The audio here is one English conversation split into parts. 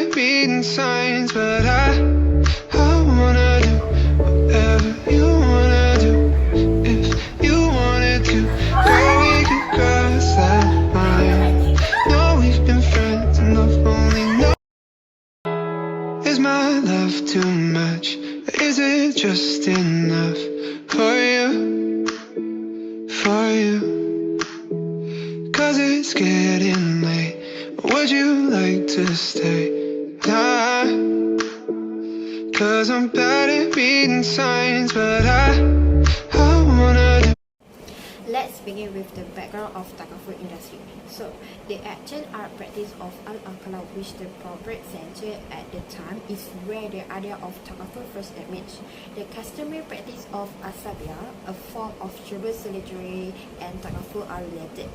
bad at reading signs, but I wanna do whatever you wanna do. If you wanted to, girl, we could cross that line. No, we've been friends enough, only know. Is my love too much? Is it just enough for you? For you? 'Cause it's getting late. Would you like to stay? Nah, 'cause I'm bad at reading signs, but I wanna do. Let's begin with the background of Takaful industry. So, the action art practice of Al-Aqla, which the appropriate center at the time is where the idea of Takaful first emerged. The customary practice of Asabia, a form of tribal solidarity, and Takaful are related.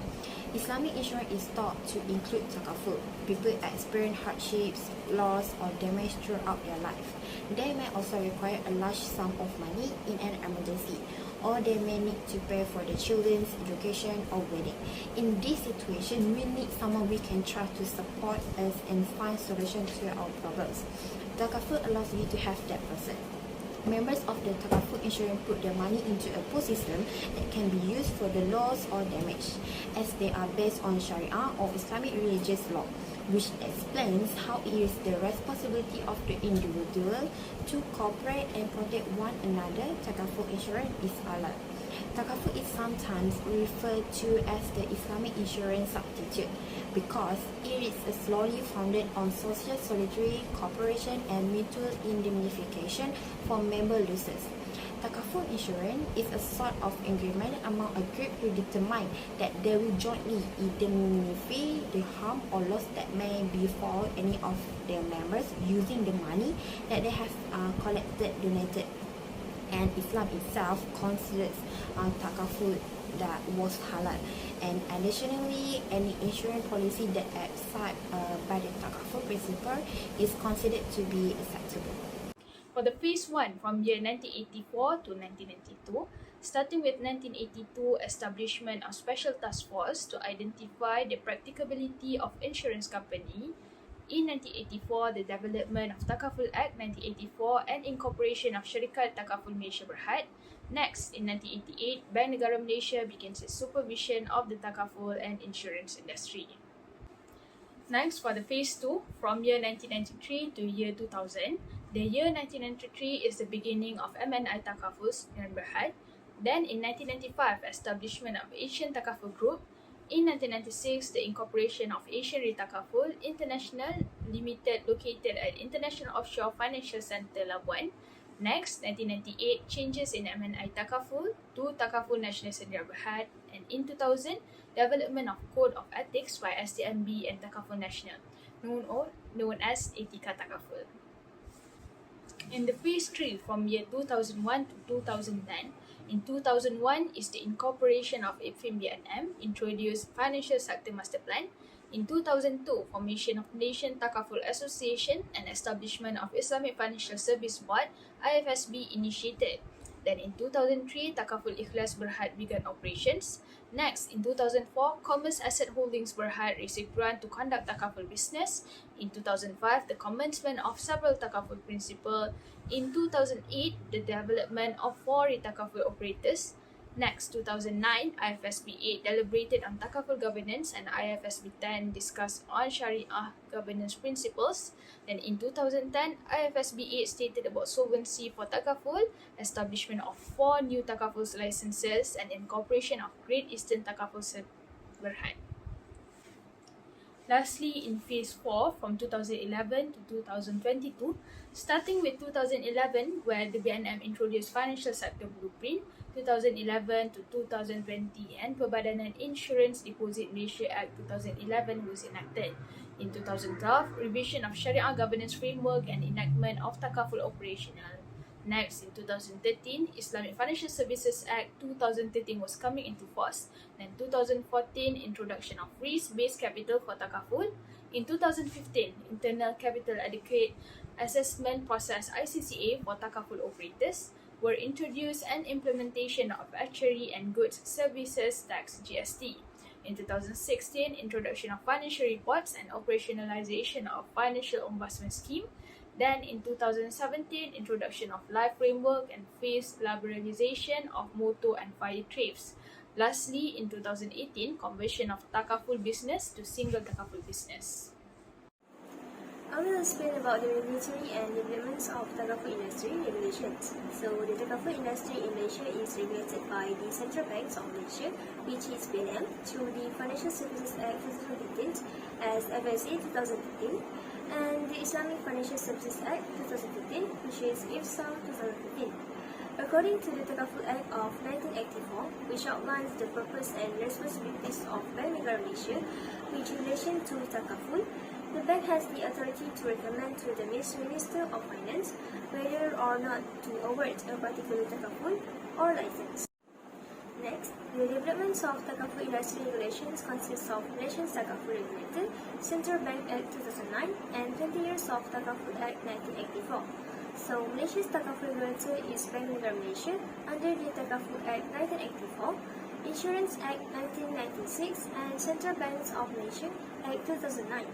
Islamic insurance is thought to include Takaful. People experience hardships, loss, or damage throughout their life. They may also require a large sum of money in an emergency, or they may need to pay for their children's education or wedding. In this situation, we need someone we can trust to support us and find solutions to our problems. Takaful allows you to have that person. Members of the Takaful insurance put their money into a pool system that can be used for the loss or damage, as they are based on Sharia or Islamic religious law, which explains how it is the responsibility of the individual to cooperate and protect one another. Takaful insurance is halal. Takaful is sometimes referred to as the Islamic insurance substitute because it is solely founded on social solidarity, cooperation, and mutual indemnification for member losses. Takaful insurance is a sort of agreement among a group who determine that they will jointly indemnify the harm or loss that may befall any of their members using the money that they have collected, donated. And Islam itself considers Takaful that was halal. And additionally, any insurance policy that accepted by the Takaful principle is considered to be acceptable. For the phase 1 from year 1984 to 1992, starting with 1982 establishment of special task force to identify the practicability of insurance company. In 1984, the development of Takaful Act 1984 and incorporation of Syarikat Takaful Malaysia Berhad. Next, in 1988, Bank Negara Malaysia begins its supervision of the Takaful and insurance industry. Next, for the phase 2, from year 1993 to year 2000, the year 1993 is the beginning of MNI Takaful and Berhad. Then, in 1995, establishment of Asian Takaful Group. In 1996, the incorporation of Asian Takaful International Limited located at International Offshore Financial Centre Labuan. Next, 1998, changes in MNI Takaful to Takaful National Sdn Berhad. And in 2000, development of Code of Ethics by STMB and Takaful National, known as Etiqa Takaful. In the phase 3 from year 2001 to 2010, in 2001 is the incorporation of IPFIM BNM, introduced Financial Sector Master Plan. In 2002, formation of Nation Takaful Association and establishment of Islamic Financial Service Board (IFSB) initiated. Then in 2003, Takaful Ikhlas Berhad began operations. Next, in 2004, Commerce Asset Holdings Berhad received grant to conduct Takaful business. In 2005, the commencement of several Takaful principles. In 2008, the development of 4 Takaful operators. Next, 2009, IFSB 8 deliberated on Takaful governance and IFSB 10 discussed on Sharia governance principles. Then in 2010, IFSB 8 stated about solvency for Takaful, establishment of 4 new Takaful licenses, and incorporation of Great Eastern Takaful Berhad. Lastly, in phase 4 from 2011 to 2022, starting with 2011 where the BNM introduced Financial Sector Blueprint, 2011 to 2020, and Perbadanan Insurance Deposit Malaysia Act 2011 was enacted. In 2012, revision of Sharia Governance Framework and enactment of Takaful Operational. Next, in 2013, Islamic Financial Services Act 2013 was coming into force. Then 2014, introduction of risk-based capital for Takaful. In 2015, Internal Capital Adequate Assessment Process ICCA for Takaful operators were introduced, and implementation of Actuary and Goods Services Tax GST. In 2016, introduction of financial reports and operationalization of financial ombudsman scheme. Then in 2017, introduction of life framework and phased liberalization of motor and fire thefts. Lastly, in 2018, conversion of Takaful business to single Takaful business. I will explain about the regulatory and developments of Takaful industry regulations. So, the Takaful industry in Malaysia is regulated by the Central Bank of Malaysia, which is BNM, through the Financial Services Act 2015 as FSA 2015, and the Islamic Financial Services Act 2015, which is IFSA 2015. According to the Takaful Act of 1984, which outlines the purpose and responsibilities of Bank Negara Malaysia with relation to Takaful, the bank has the authority to recommend to the Minister of Finance whether or not to award a particular Takaful or license. Next, the developments of Takaful industry regulations consists of Malaysian Takaful Regulator, Central Bank Act 2009, and 20 years of Takaful Act 1984. So, Malaysia's Takaful Regulator is Bank Negara Malaysia under the Takaful Act 1984, Insurance Act 1996, and Central Banks of Malaysia Act 2009.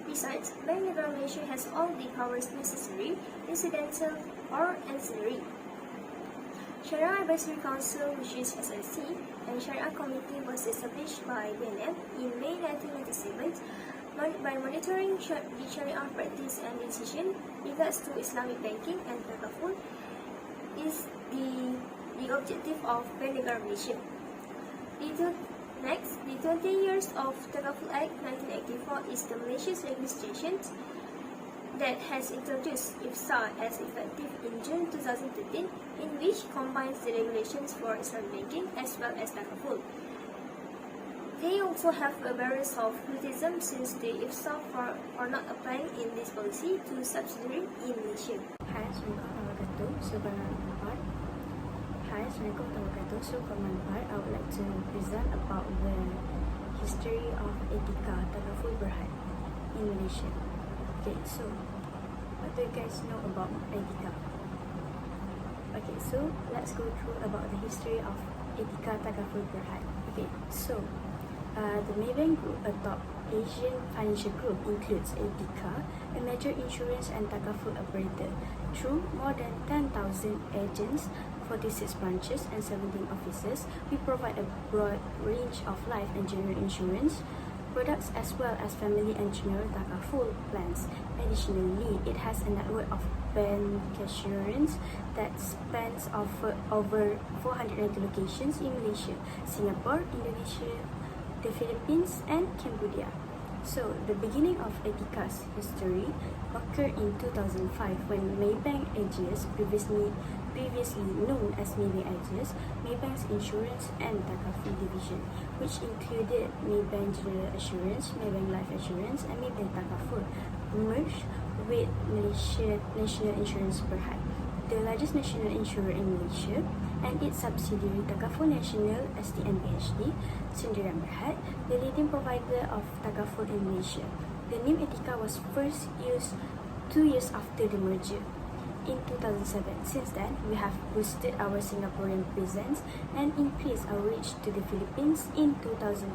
Besides, Bank Negara Malaysia has all the powers necessary, incidental or ancillary. Sharia Advisory Council, which is SIC, and Sharia Committee was established by BNM in May 1997 by monitoring the Sharia practice and decision regards to Islamic banking and Takaful is the objective of Bank Negara Malaysia. Next, the 20 years of Takaful Act 1984 is the Malaysia's legislation that has introduced IFSA as effective in June 2013, in which combines the regulations for Islamic banking as well as Takaful. They also have a barriers of criticism since the IFSA are not applying in this policy to subsidiary in Malaysia. Hai, Assalamualaikum warahmatullahi wabarakatuh. Hi, Assalamualaikum warahmatullahi wabarakatuh. I would like to present about the history of Etiqa Takaful Berhad in Malaysia. Okay, so what do you guys know about Etiqa? Okay, so let's go through about the history of Etiqa Takaful Berhad. Okay, so the Maybank Group, a top Asian financial group, includes Etiqa, a major insurance and Takaful operator. Through more than 10,000 agents, 46 branches and 17 offices, we provide a broad range of life and general insurance products as well as family and general Takaful plans. Additionally, it has a network of bancassurance that spans over 490 locations in Malaysia, Singapore, Indonesia, the Philippines, and Cambodia. So, the beginning of Etiqa's history occurred in 2005 when Maybank Ageas, previously known as Maybank Ageas, Maybank's insurance and Takaful division, which included Maybank General Assurance, Maybank Life Assurance, and Maybank Takaful, merged with Malaysia National Insurance Berhad, the largest national insurer in Malaysia, and its subsidiary Takaful Nasional STNBHD, Sdn Berhad, the leading provider of Takaful in Malaysia. The name Etiqa was first used 2 years after the merger, in 2007. Since then, we have boosted our Singaporean presence and increased our reach to the Philippines in 2014,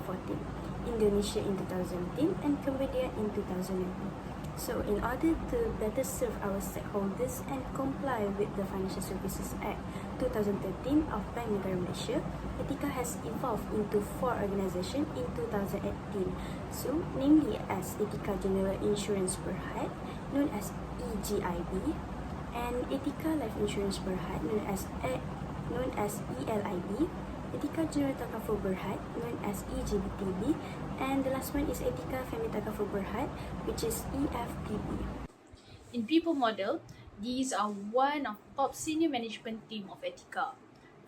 Indonesia in 2017, and Cambodia in 2019. So, in order to better serve our stakeholders and comply with the Financial Services Act 2013 of Bank Negara Malaysia, Etiqa has evolved into 4 organizations in 2018. So, namely as Etiqa General Insurance Berhad, known as EGIB, and Etiqa Life Insurance Berhad, known as ELIB, Etiqa General Takaful Berhad, known as EGBTB, and the last one is Etiqa Family Takaful Berhad, which is EFTB. In people model, these are one of top senior management team of Etiqa.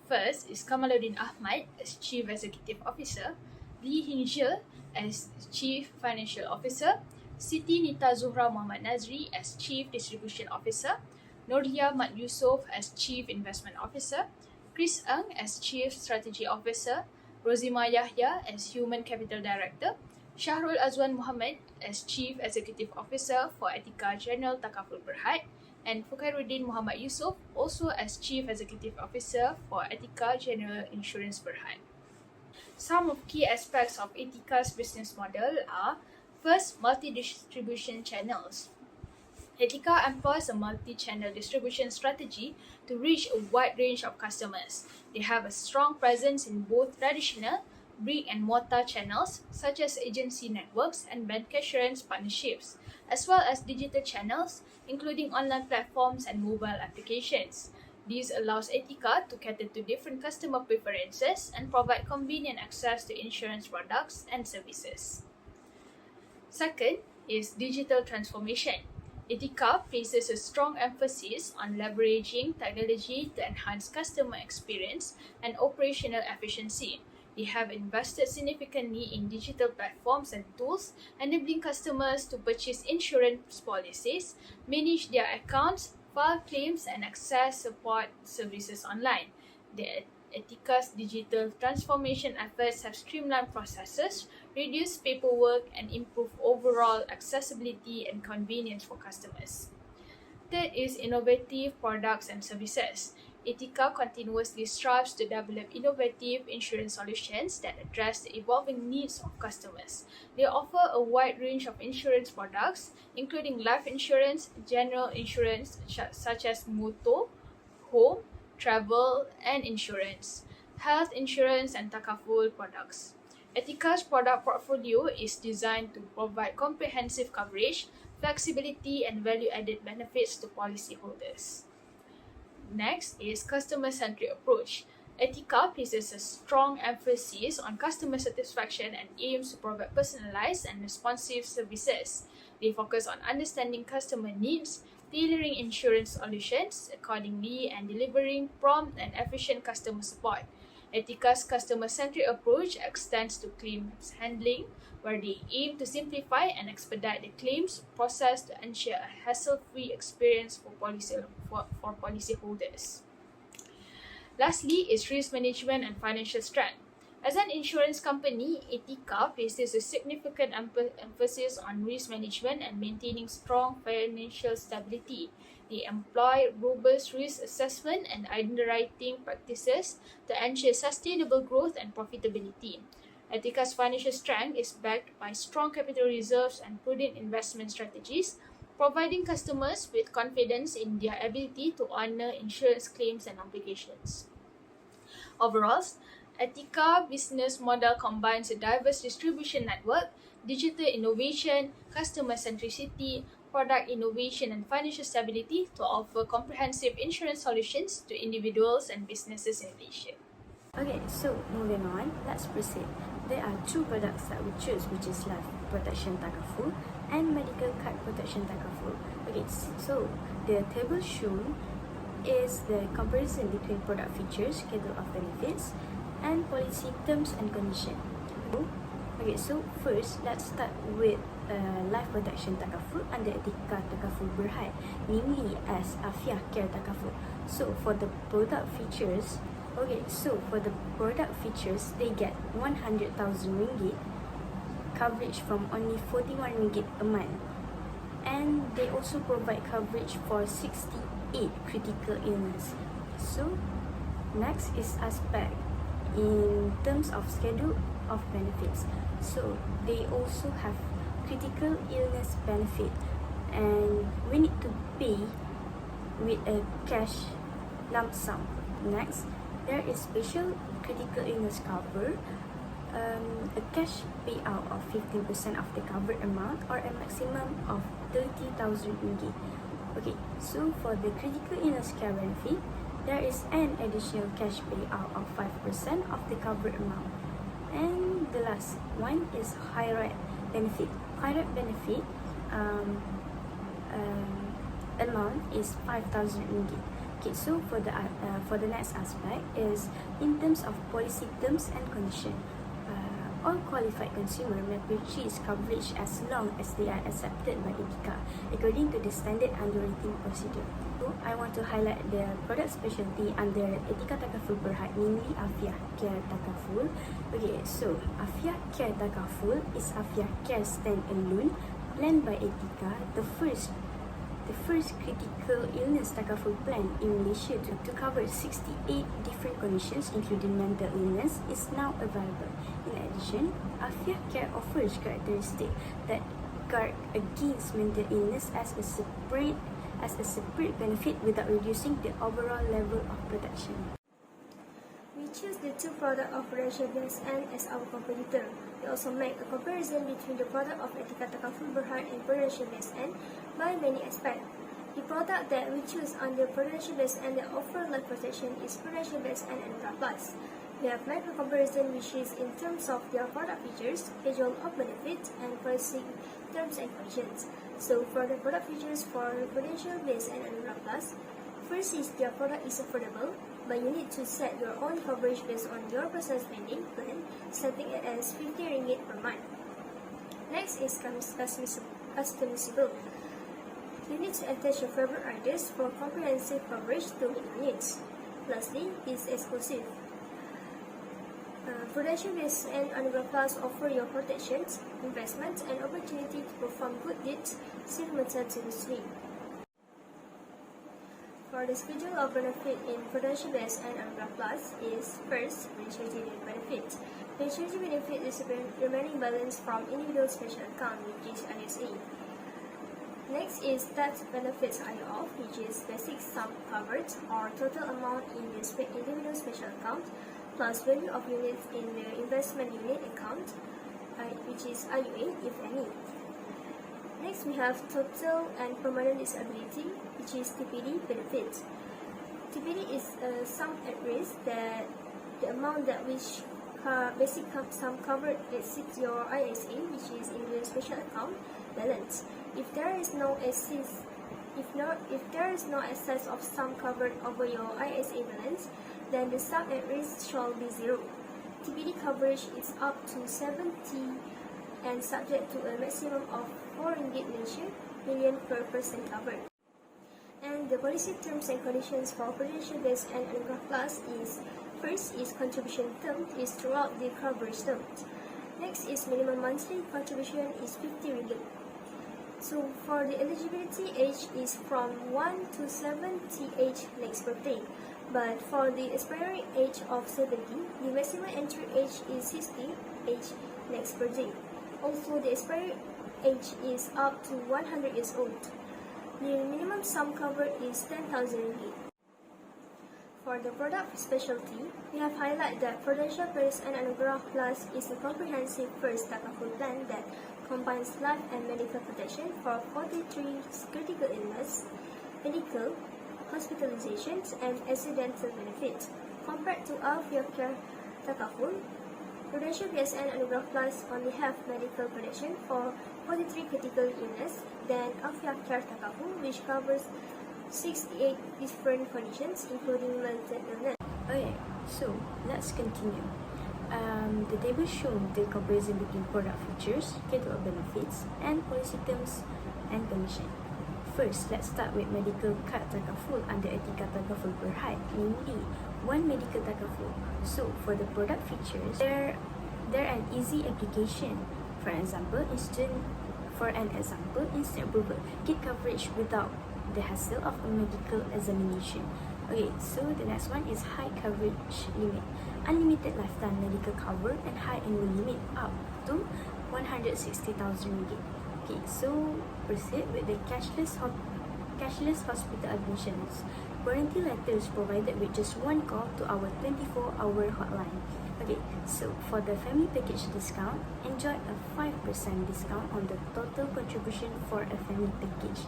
First is Kamaluddin Ahmad as Chief Executive Officer, Lee Hinshil as Chief Financial Officer, Siti Nita Zuhra Muhammad Nazri as Chief Distribution Officer, Nurlia Mat Yusof as Chief Investment Officer, Chris Ng as Chief Strategy Officer, Rozima Yahya as Human Capital Director, Shahrul Azwan Muhammad as Chief Executive Officer for Etiqa General Takaful Berhad, and Fukhairuddin Muhammad Yusof also as Chief Executive Officer for Etiqa General Insurance Berhad. Some of key aspects of Etiqa's business model are: first, multi-distribution channels. Etiqa employs a multi-channel distribution strategy to reach a wide range of customers. They have a strong presence in both traditional brick-and-mortar channels such as agency networks and bancassurance partnerships, as well as digital channels including online platforms and mobile applications. This allows Etiqa to cater to different customer preferences and provide convenient access to insurance products and services. Second is digital transformation. Etiqa places a strong emphasis on leveraging technology to enhance customer experience and operational efficiency. They have invested significantly in digital platforms and tools, enabling customers to purchase insurance policies, manage their accounts, file claims, and access support services online. The Etiqa's digital transformation efforts have streamlined processes, reduced paperwork, and improved overall accessibility and convenience for customers. Third is innovative products and services. Etiqa continuously strives to develop innovative insurance solutions that address the evolving needs of customers. They offer a wide range of insurance products, including life insurance, general insurance such as motor, home, travel, and insurance, health insurance, and Takaful products. Etiqa's product portfolio is designed to provide comprehensive coverage, flexibility, and value-added benefits to policyholders. Next is customer-centric approach. Etiqa places a strong emphasis on customer satisfaction and aims to provide personalized and responsive services. They focus on understanding customer needs, tailoring insurance solutions accordingly, and delivering prompt and efficient customer support. Etiqa's customer-centric approach extends to claims handling, where they aim to simplify and expedite the claims process to ensure a hassle-free experience for policyholders. Lastly is risk management and financial strength. As an insurance company, Etiqa places a significant emphasis on risk management and maintaining strong financial stability. They employ robust risk assessment and underwriting practices to ensure sustainable growth and profitability. Etiqa's financial strength is backed by strong capital reserves and prudent investment strategies, providing customers with confidence in their ability to honor insurance claims and obligations. Overall, Etiqa business model combines a diverse distribution network, digital innovation, customer centricity, product innovation, and financial stability to offer comprehensive insurance solutions to individuals and businesses in Malaysia. Okay, so moving on, let's proceed. There are two products that we choose, which is life protection Takaful and medical card protection Takaful. Okay, so the table shown is the comparison between product features, schedule of benefits, and policy terms and conditions. Okay, so first let's start with life protection Takaful under Etiqa Takaful Berhad, namely as Afiah Care Takaful. So for the product features, they get 100,000 ringgit coverage from only 41 ringgit a month, and they also provide coverage for 68 critical illness. So next is aspect in terms of schedule of benefits. So they also have critical illness benefit, and we need to pay with a cash lump sum. Next, there is special critical illness cover, a cash payout of 15% of the covered amount or a maximum of 30,000 ringgit. Okay, so for the critical illness care benefit, there is an additional cash payout of 5% of the covered amount. And the last one is Khairat benefit. Khairat benefit amount is 5,000 ringgit. Okay, so for the next aspect is in terms of policy terms and condition. All qualified consumers may purchase coverage as long as they are accepted by Etiqa according to the standard underwriting procedure. So I want to highlight the product specialty under Etiqa Takaful Berhad, namely Afiah Care Takaful. Okay, so Afiah Care Takaful is Afiah Care stand-alone planned by Etiqa, the first the first critical illness Takaful plan in Malaysia to cover 68 different conditions including mental illness is now available. In addition, Afiah Care offers characteristics that guard against mental illness as a separate benefit without reducing the overall level of protection. We choose the two products of Prudential BSN as our competitor. We also make a comparison between the product of Etiqa Takaful Berhad and Prudential BSN by many aspects. The product that we choose under Prudential BSN that offer life protection is Prudential BSN and AMIRAH Plus. We have made a comparison which is in terms of their product features, schedule of benefits, and pricing terms and conditions. So for the product features for Prudential BSN and AMIRAH Plus, first is their product is affordable, but you need to set your own coverage based on your personal spending plan, setting it as RM50 per month. Next is customizable. You need to attach your favorite riders for comprehensive coverage to meet your needs. Lastly, is exclusive. Prudential BSN and AMIRAH Plus offer your protections, investments, and opportunity to perform good deeds similar to the stream. For the schedule of benefit in Prudential BSN and AMIRAH Plus is first, maturity benefit. Maturity benefit is the remaining balance from individual special account, which is ISA. Next is tax benefits IOF, which is basic sum covered or total amount in the individual special account, plus value of units in the investment unit account, which is IUA, if any. Next, we have total and permanent disability, which is TPD benefits. TPD is a sum at risk that the amount that which basic sum covered exceeds your ISA, which is in the special account balance. If there is no excess of sum covered over your ISA balance, then the sum at risk shall be zero. TPD coverage is up to 70 and subject to a maximum of RM4 million per person covered. And the policy terms and conditions for Prudential BSN and AMIRAH Plus is first is contribution term is throughout the coverage term. Next is minimum monthly contribution is RM50. So for the eligibility age is from 1 to 70 age next birthday. But for the expiry age of 70, the maximum entry age is 60 age next birthday. Also, the expiry age is up to 100 years old. The minimum sum covered is RM10,000. For the product specialty, we have highlighted that Prudential BSN and AMIRAH Plus is a comprehensive first Takaful plan that combines life and medical protection for 43 critical illness, medical, hospitalizations, and accidental benefits. Compared to Afiah Care Takaful, Prudential BSN and AMIRAH Plus only have medical protection for 43 critical illness than Afiah Care Takaful, which covers 68 different conditions, including mental illness. Okay, so let's continue. The table shows the comparison between product features, schedule of benefits, and policy terms and conditions. First, let's start with medical card Takaful under Etiqa Takaful Berhad, namely one medical Takaful. So, for the product features, they're an easy application. For example, instant approval, get coverage without the hassle of a medical examination. Okay, so the next one is high coverage limit, unlimited lifetime medical cover and high annual limit up to RM160,000. Okay, so proceed with the cashless hospital admissions. Warranty letters provided with just one call to our 24-hour hotline. Okay, so for the family package discount, enjoy a 5% discount on the total contribution for a family package.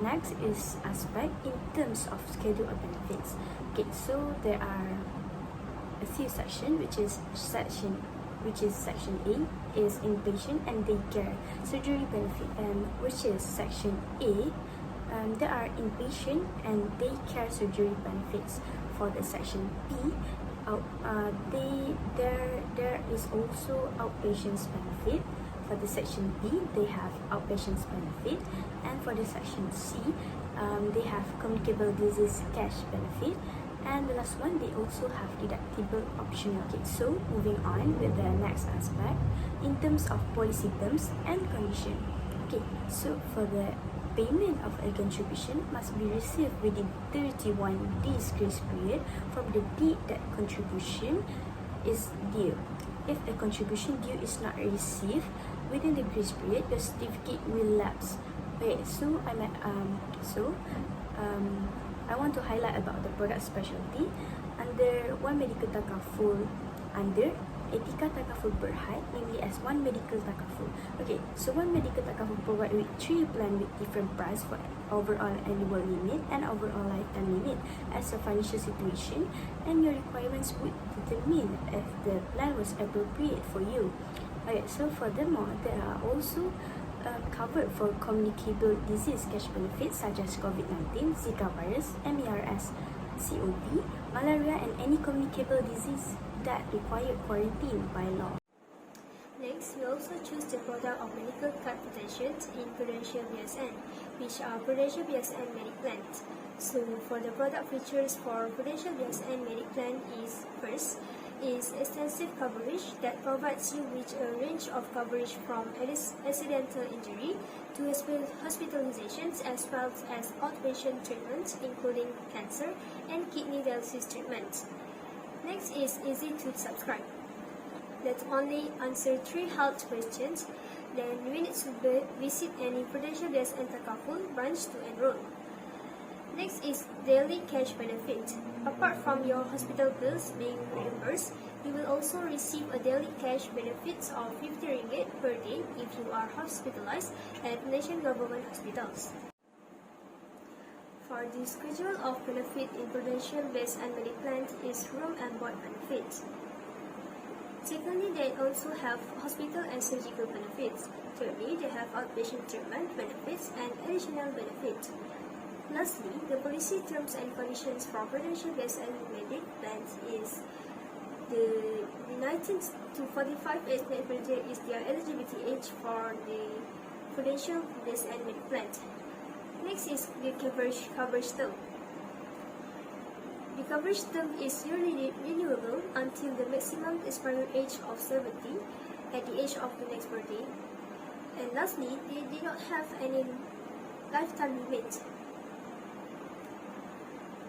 Next is aspect in terms of schedule of benefits. Okay, so there are a few sections, which is section A is inpatient and daycare surgery benefit, and which is section A. There are inpatient and daycare surgery benefits. For the section B, there is also outpatients benefit. For the section B, they have outpatients benefit, and for the section C, they have communicable disease cash benefit, and the last one, they also have deductible optional. Okay, so moving on with the next aspect in terms of policy terms and condition. Okay, so for the payment of a contribution must be received within 31 days grace period from the date that contribution is due. If a contribution due is not received within the grace period, the certificate will lapse. Okay, I want to highlight about the product specialty under one medical takaful under Etiqa Takaful Berhad, namely as one medical takaful. Okay, so one medical takaful provide with 3 plans with different price for overall annual limit and overall lifetime limit as a financial situation and your requirements would determine if the plan was appropriate for you. Okay, so furthermore, there are also covered for communicable disease cash benefits such as COVID-19, Zika virus, MERS, COV, malaria, and any communicable disease that require quarantine by law. Next, we also choose the product of medical card protections in Prudential BSN, which are Prudential BSN Medic Plans. So, for the product features for Prudential BSN Medic Plan is first, is extensive coverage that provides you with a range of coverage from accidental injury to hospitalizations as well as outpatient treatments including cancer and kidney dialysis treatment. Next is easy to subscribe. Let's only answer 3 health questions, then we need to visit any Prudential BSN Takaful branch to enroll. Next is daily cash benefit. Apart from your hospital bills being reimbursed, you will also receive a daily cash benefits of 50 ringgit per day if you are hospitalized at nation government hospitals. For the schedule of benefit in Prudential BSN Medic Plan is room and board benefits. Secondly, they also have hospital and surgical benefits. Thirdly, they have outpatient treatment benefits and additional benefits. Lastly, the policy terms and conditions for Prudential BSN Medic Plans is the 19 to 45 age period is their eligibility age for the Prudential BSN Medic Plan. Next is the coverage term. The coverage term is yearly renewable until the maximum expiry age of 70 at the age of the next birthday. And lastly, they do not have any lifetime limit.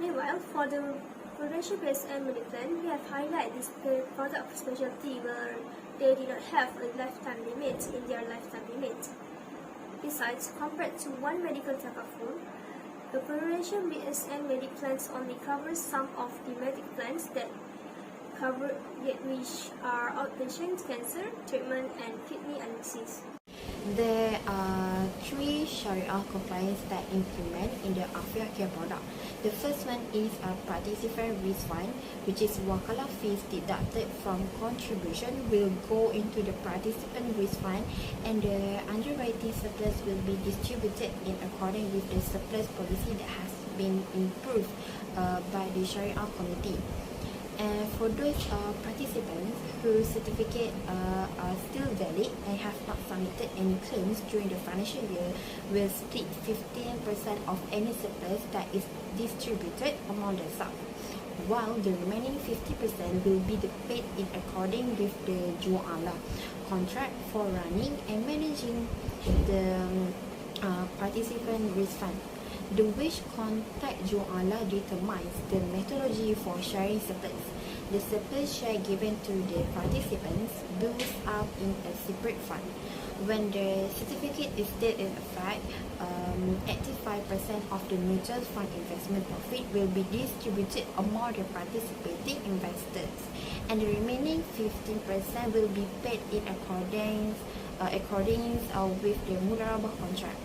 Meanwhile, for the Prudential BSN Medic Plan, we have highlighted this product specialty where they do not have a lifetime limit in their lifetime limit. Besides, compared to one medical takaful, the Prudential BSN Medic Plans only covers some of the medic plans that cover which are outpatient cancer treatment and kidney analysis. There are 3 Sharia compliance that implement in the Afia Care product. The first one is a participant risk fund, which is wakalah fees deducted from contribution will go into the participant risk fund, and the underwriting surplus will be distributed in accordance with the surplus policy that has been improved by the Sharia committee. And for those participants whose certificate are still valid and have not submitted any claims during the financial year, will split 15% of any surplus that is distributed among the sub, while the remaining 50% will be paid in accordance with the Ju'ala contract for running and managing the participant risk fund. The which contact Ju'ala determines the methodology for sharing surplus. The surplus share given to the participants builds up in a separate fund. When the certificate is still in effect, 85% of the mutual fund investment profit will be distributed among the participating investors, and the remaining 15% will be paid in accordance with the Mudarabah contract.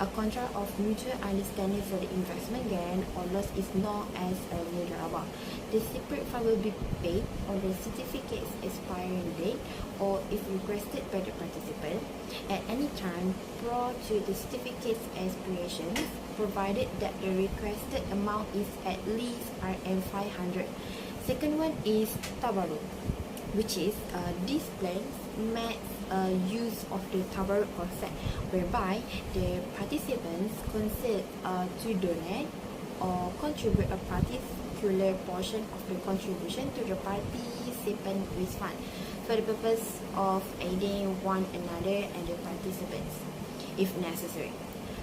A contract of mutual understanding for the investment gain or loss is known as a mudarabah. The separate fund will be paid on the certificate's expiring date or if requested by the participant at any time prior to the certificate's expiration, provided that the requested amount is at least RM500. Second one is tabarruk, which is these plans makes use of the tabarruk concept, whereby the participants consent to donate or contribute a particular portion of the contribution to the participant risk fund for the purpose of aiding one another and the participants, if necessary.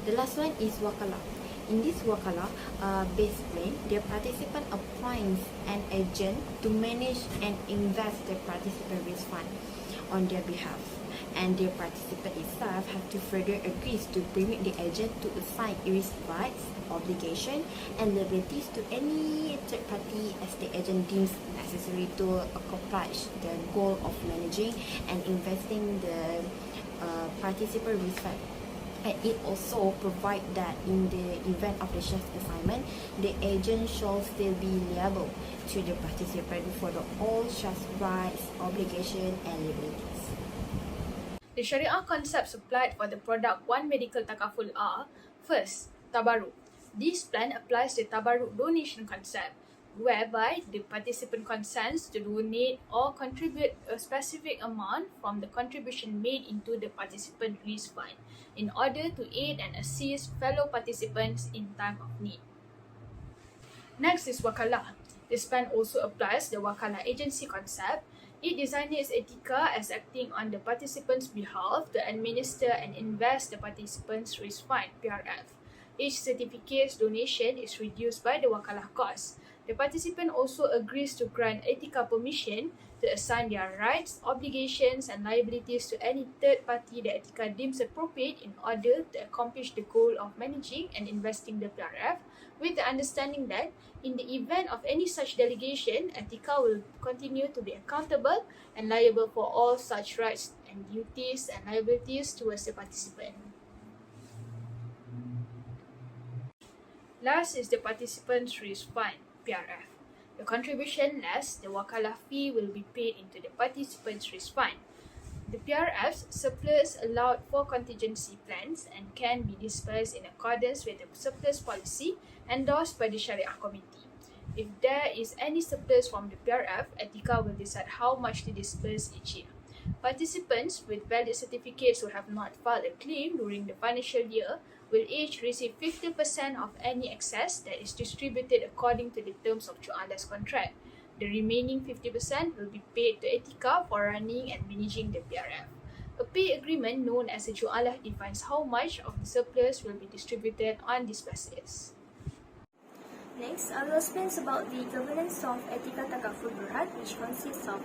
The last one is wakala. In this wakala-based plan, the participant appoints an agent to manage and invest the participant risk fund on their behalf, and the participant itself have to further agree to permit the agent to assign risk rights, obligation, and liabilities to any third party as the agent deems necessary to accomplish the goal of managing and investing the participant risk fund. And it also provides that in the event of the shares assignment, the agent shall still be liable to the participant for the all shares rights, obligation, and liabilities. The Sharia concepts applied for the product One Medical Takaful are: first, tabarruk. This plan applies the tabarruk donation concept, whereby the participant consents to donate or contribute a specific amount from the contribution made into the participant risk fund in order to aid and assist fellow participants in time of need. Next is wakala. This plan also applies the wakala agency concept. It designates Etiqa as acting on the participant's behalf to administer and invest the participant's risk fund, PRF. Each certificate's donation is reduced by the wakalah cost. The participant also agrees to grant Etiqa permission to assign their rights, obligations, and liabilities to any third party that Etiqa deems appropriate in order to accomplish the goal of managing and investing the PRF, with the understanding that in the event of any such delegation, Etiqa will continue to be accountable and liable for all such rights and duties and liabilities towards the participant. Last is the participant's risk fund, PRF. The contribution less the wakalah fee will be paid into the participant's risk fund. The PRF's surplus allowed for contingency plans and can be dispersed in accordance with the surplus policy endorsed by the Sharia Committee. If there is any surplus from the PRF, Etiqa will decide how much to disperse each year. Participants with valid certificates who have not filed a claim during the financial year will each receive 50% of any excess that is distributed according to the terms of Ju'ala's contract. The remaining 50% will be paid to Etiqa for running and managing the PRF. A pay agreement known as a Ju'alah defines how much of the surplus will be distributed on this basis. Next, I will explain about the governance of Etiqa Takaful Berhad, which consists of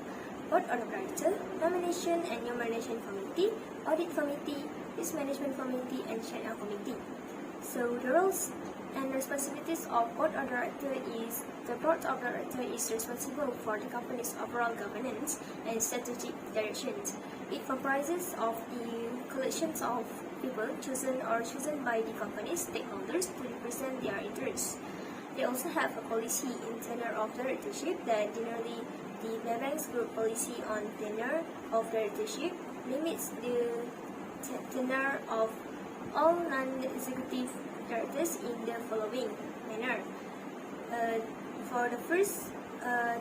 Board of Directors, Nomination and Nomination Committee, Audit Committee, Risk Management Committee, and Sharia Committee. So the roles and responsibilities of Board of Directors is the Board of Directors is responsible for the company's overall governance and strategic directions. It comprises of the collections of people chosen by the company's stakeholders to represent their interests. They also have a policy in tenure of directorship that generally the Bank's group policy on tenure of directorship limits the tenure of all non-executive directors in the following manner. For the first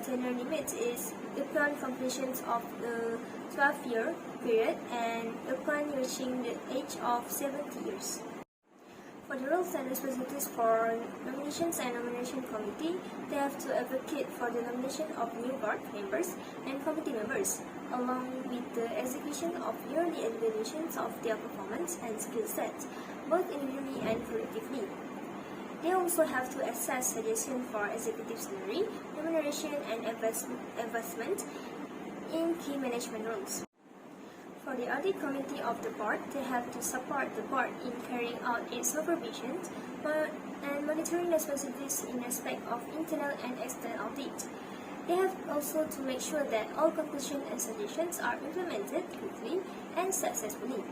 tenure limit is upon completion of the 12-year period and upon reaching the age of 70 years. For the roles and responsibilities for Nominations and Nomination Committee, they have to advocate for the nomination of new board members and committee members, along with the execution of yearly evaluations of their performance and skill sets, both individually and collectively. They also have to assess suggestions for executive salary, remuneration, and investment in key management roles. For the audit committee of the board, they have to support the board in carrying out its supervision and monitoring responsibilities in respect of internal and external audit. They have also to make sure that all conclusions and suggestions are implemented quickly and successfully.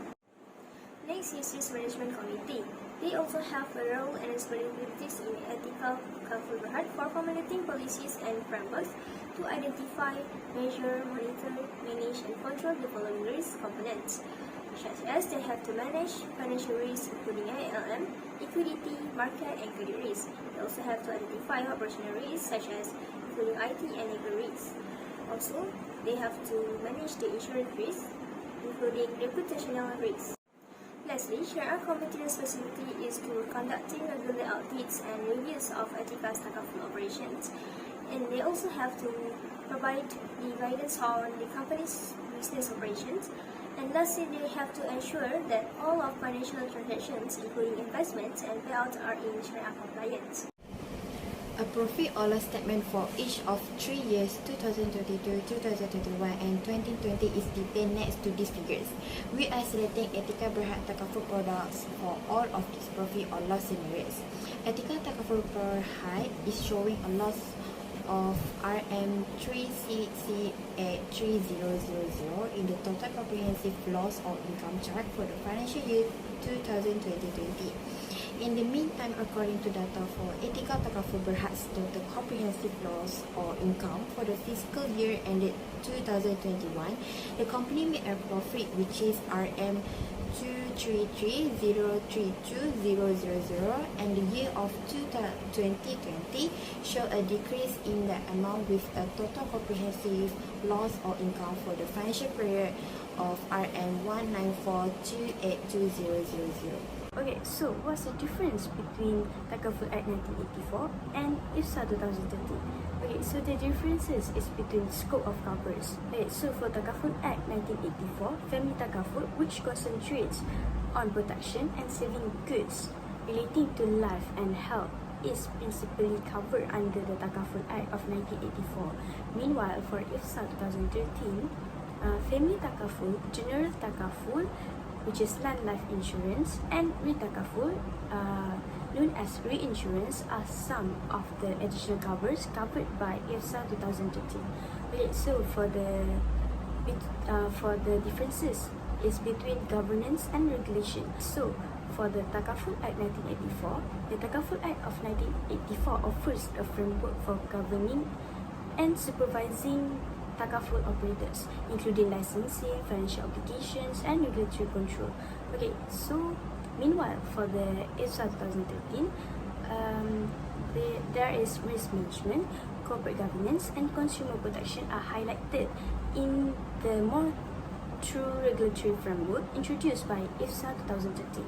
Next is Risk Management Committee. They also have a role and responsibilities in Etiqa Takaful Berhad for formulating policies and frameworks to identify, measure, monitor, manage, and control the following risk components, such as they have to manage financial risk including ALM, liquidity, market, and credit risk. They also have to identify operational risks such as including IT and legal risks. Also, they have to manage the insurance risk, including reputational risks. Lastly, Sharia Committee responsibility is to conducting regular audits and reviews of Etiqa's Takaful operations, and they also have to provide the guidance on the company's business operations And lastly, they have to ensure that all of financial transactions, including investments and payouts, are in Sharia compliance. A profit or loss statement for each of 3 years 2022, 2021 and 2020 is detailed next to these figures. We are selecting Etiqa Berhad Takaful products for all of these profit or loss scenarios. Etiqa Takaful Berhad is showing a loss of RM3CC3000 in the total comprehensive loss or income chart for the financial year 2020. In the meantime, according to data for Etiqa Takaful Berhad's total comprehensive loss or income for the fiscal year ended 2021, the company made a profit which is RM233,032,000, and the year of 2020 showed a decrease in the amount with a total comprehensive loss or income for the financial period of RM194,282,000. Okay, so what's the difference between Takaful Act 1984 and IFSA 2013? Okay, so the differences is between scope of covers. Okay, so for Takaful Act 1984, family takaful, which concentrates on protection and saving goods relating to life and health, is principally covered under the Takaful Act of 1984. Meanwhile, for IFSA 2013, family takaful, general takaful, which is non-life insurance, and retakaful, known as reinsurance, are some of the additional covers covered by IFSA 2013. Okay, so for the differences is between governance and regulation. So for the Takaful Act 1984, the Takaful Act of 1984 offers a framework for governing and supervising takaful operators, including licensing, financial obligations, and regulatory control. Okay, so meanwhile, for the IFSA 2013, there is risk management, corporate governance, and consumer protection are highlighted in the more true regulatory framework introduced by IFSA 2013.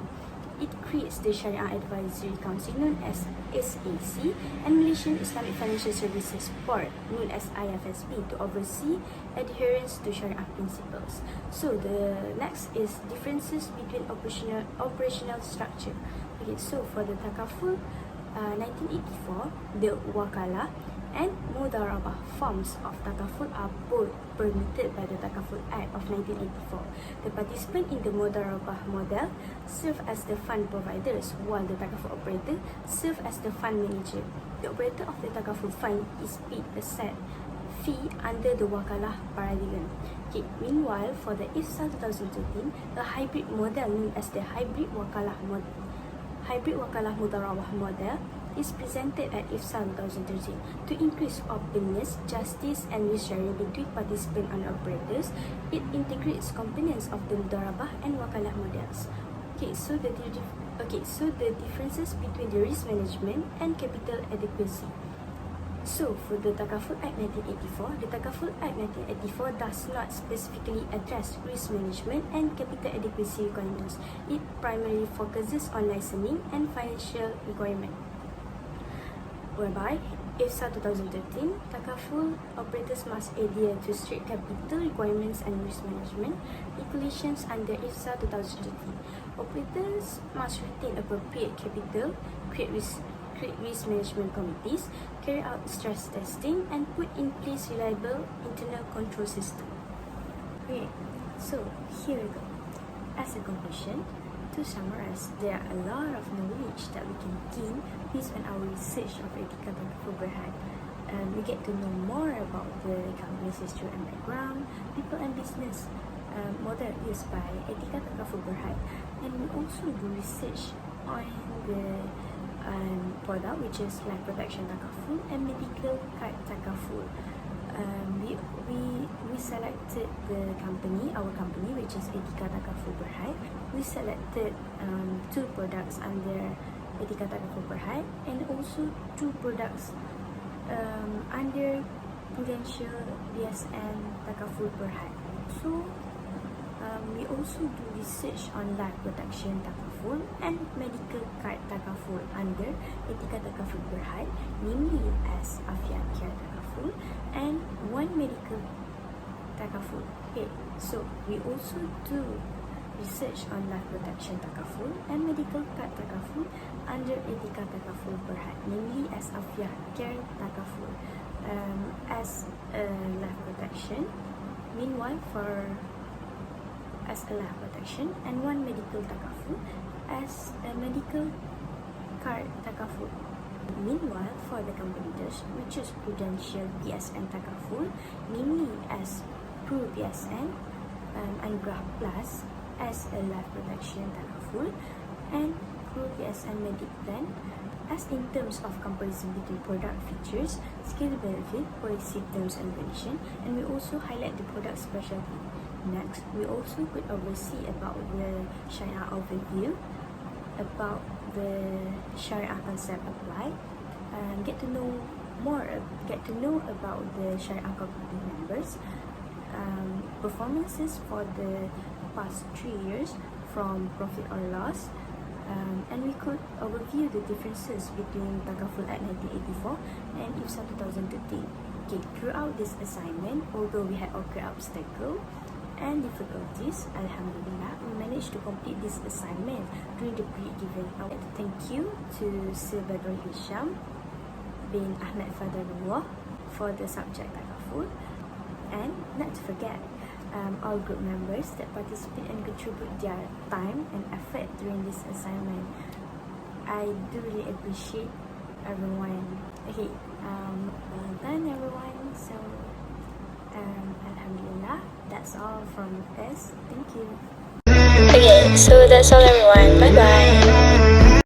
It creates the Sharia Advisory Council, known as SAC, and Malaysian Islamic Financial Services Board, known as IFSB, to oversee adherence to Sharia principles. So the next is differences between operational structure. Okay, so for the Takaful 1984, the Wakalah and Mudarabah forms of Takaful are both permitted by the Takaful Act of 1984. The participant in the Mudarabah model serve as the fund providers, while the Takaful operator serve as the fund manager. The operator of the Takaful fund is paid a set fee under the Wakalah paradigm. Okay, meanwhile, for the IFSA 2013, a hybrid model known as the Hybrid Wakalah Mudarabah model is presented at IFSA 2013 to increase openness, justice, and risk sharing between participants and operators. It integrates components of the Mudarabah and Wakalah models. Okay, so the differences between the risk management and capital adequacy. So for the Takaful Act 1984, the Takaful Act 1984 does not specifically address risk management and capital adequacy requirements. It primarily focuses on licensing and financial requirements, whereby IFSA 2013, Takaful operators must adhere to strict capital requirements and risk management regulations under IFSA 2013. Operators must retain appropriate capital, create risk management committees, carry out stress testing, and put in place reliable internal control system. Okay, so here we go. As a conclusion, to summarize, there are a lot of knowledge that we can gain based on our research of Etiqa Takaful Berhad. We get to know more about the company's history and background, people and business model used by Etiqa Takaful Berhad, and we also do research on the product, which is life protection takaful and medical card takaful. We selected our company, which is Etiqa Takaful Berhad. We selected 2 products under Etiqa Takaful Berhad, and also 2 products under Prudential BSN Takaful Berhad. So we also do research on life protection takaful and medical card takaful under Etiqa Takaful Berhad, namely as Afiat Care Takaful and one medical Takaful. Okay, so we also do research on life protection Takaful and medical card Takaful under Etiqa Takaful Berhad, namely as Afia Care Takaful as a life protection. Meanwhile, as a life protection, and one medical Takaful as a medical card Takaful. Meanwhile, for the competitors, we choose Prudential PSN Takaful, namely as Pru PSN AMIRAH Plus as a life protection Takaful, and Pru PSN Medic Plan as in terms of comparison between product features, skill benefit, policy terms and condition, and we also highlight the product specialty. Next, we also could oversee about the Sharia overview, about the Sharia concept applied, get to know about the Sharia community members, performances for the past 3 years from profit or loss, and we could overview the differences between Takaful at 1984 and IFSA 2013. Okay, throughout this assignment, although we had occurred obstacles and difficulties, Alhamdulillah, we managed to complete this assignment during the period given. I would like to thank you to Sir Badrul Hisham bin Ahmad Fadalullah for the subject Takaful, and not to forget all group members that participate and contribute their time and effort during this assignment. I do really appreciate everyone. Okay, well done everyone. So Alhamdulillah, that's all from us. Thank you. Okay, so that's all everyone. Bye bye.